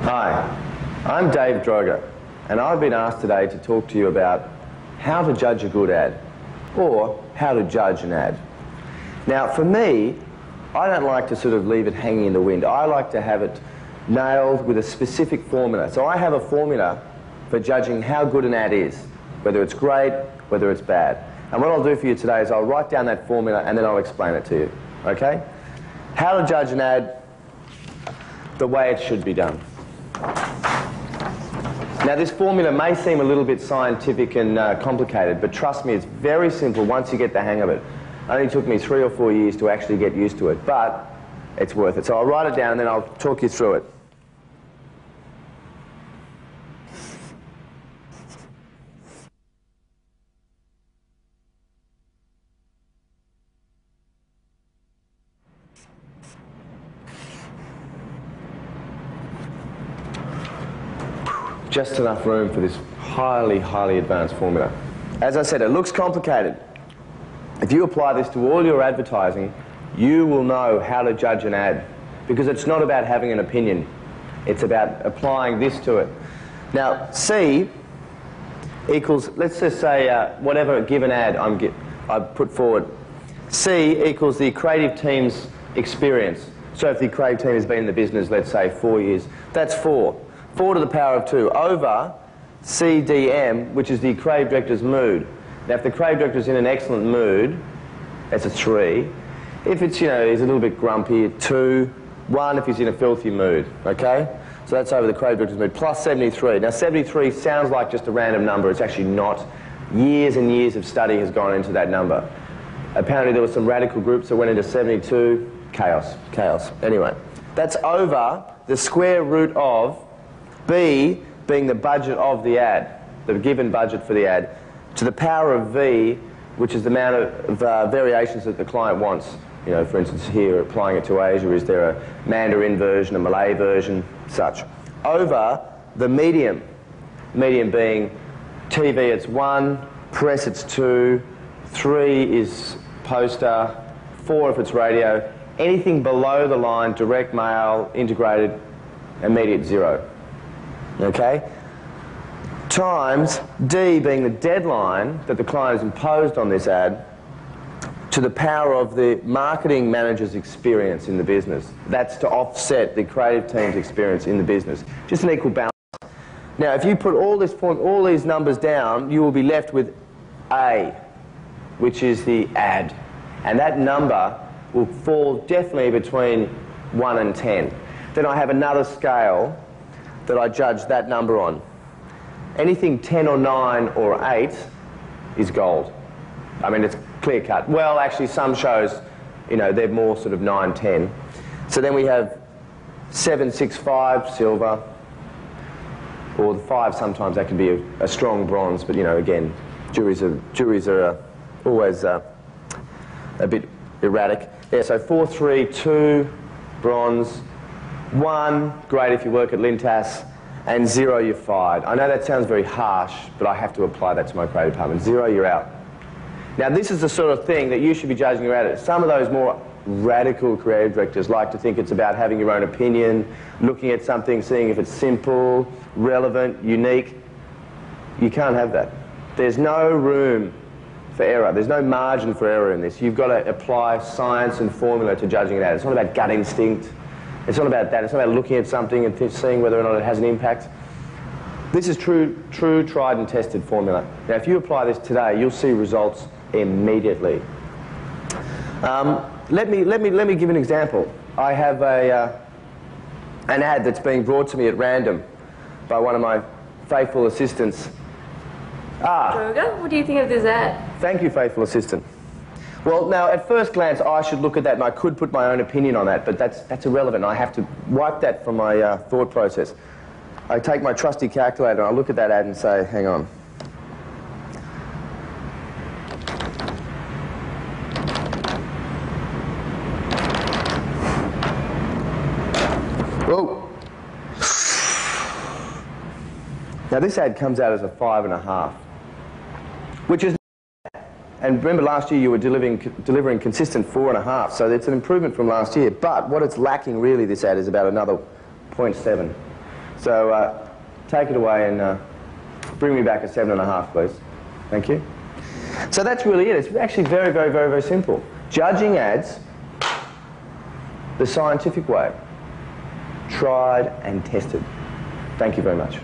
Hi, I'm Dave Droga, and I've been asked today to talk to you about how to judge a good ad, or how to judge an ad. Now, for me, I don't like to sort of leave it hanging in the wind. I like to have it nailed with a specific formula. So I have a formula for judging how good an ad is, whether it's great, whether it's bad. And what I'll do for you today is I'll write down that formula and then I'll explain it to you, okay? How to judge an ad the way it should be done. Now, this formula may seem a little bit scientific and complicated, but trust me, it's very simple once you get the hang of it. It only took me 3 or 4 years to actually get used to it, but it's worth it. So I'll write it down and then I'll talk you through it. Just enough room for this highly, highly advanced formula. As I said, it looks complicated. If you apply this to all your advertising, you will know how to judge an ad, because it's not about having an opinion. It's about applying this to it. Now, C equals, let's just say whatever given ad I put forward. C equals the creative team's experience. So if the creative team has been in the business, let's say 4 years, that's 4. 4 to the power of 2 over CDM, which is the creative director's mood. Now, if the creative director's in an excellent mood, that's a 3. If it's, you know, he's a little bit grumpy, 2. 1 if he's in a filthy mood, okay? So that's over the creative director's mood, plus 73. Now, 73 sounds like just a random number. It's actually not. Years and years of study has gone into that number. Apparently, there were some radical groups that went into 72. Chaos, chaos. Anyway, that's over the square root of B being the budget of the ad, the given budget for the ad, to the power of V, which is the amount of variations that the client wants. You know, for instance, here, applying it to Asia, is there a Mandarin version, a Malay version, such, over the medium. Medium being TV, it's 1, press, it's 2, 3 is poster, 4 if it's radio. Anything below the line, direct mail, integrated, immediate 0. Okay? Times D being the deadline that the client has imposed on this ad, to the power of the marketing manager's experience in the business. That's to offset the creative team's experience in the business. Just an equal balance. Now, if you put all these numbers down, you will be left with A, which is the ad. And that number will fall definitely between 1 and 10. Then I have another scale that I judge that number on. Anything 10 or 9 or 8 is gold. I mean, it's clear cut. Well, actually, some shows, you know, they're more sort of 9, 10. So then we have 7, 6, 5, silver. Or the 5, sometimes that can be a strong bronze, but, you know, again, juries are always a bit erratic. Yeah, so 4, 3, 2, bronze. 1, great if you work at Lintas, and 0, you're fired. I know that sounds very harsh, but I have to apply that to my creative department. 0, you're out. Now, this is the sort of thing that you should be judging your ad. Some of those more radical creative directors like to think it's about having your own opinion, looking at something, seeing if it's simple, relevant, unique. You can't have that. There's no room for error. There's no margin for error in this. You've got to apply science and formula to judging an ad. It's not about gut instinct. It's not about that. It's not about looking at something and seeing whether or not it has an impact. This is true, tried and tested formula. Now, if you apply this today, you'll see results immediately. Let me give an example. I have an ad that's being brought to me at random by one of my faithful assistants. Droga, what do you think of this ad? Thank you, faithful assistant. Well, now, at first glance, I should look at that and I could put my own opinion on that, but that's irrelevant. I have to wipe that from my thought process. I take my trusty calculator and I look at that ad and say, hang on. Whoa. Now, this ad comes out as a 5.5, which is, and remember last year you were delivering consistent 4.5, so it's an improvement from last year. But what it's lacking really, this ad, is about another 0.7. So take it away and bring me back a 7.5, please. Thank you. So that's really it. It's actually very, very, very, very simple. Judging ads the scientific way. Tried and tested. Thank you very much.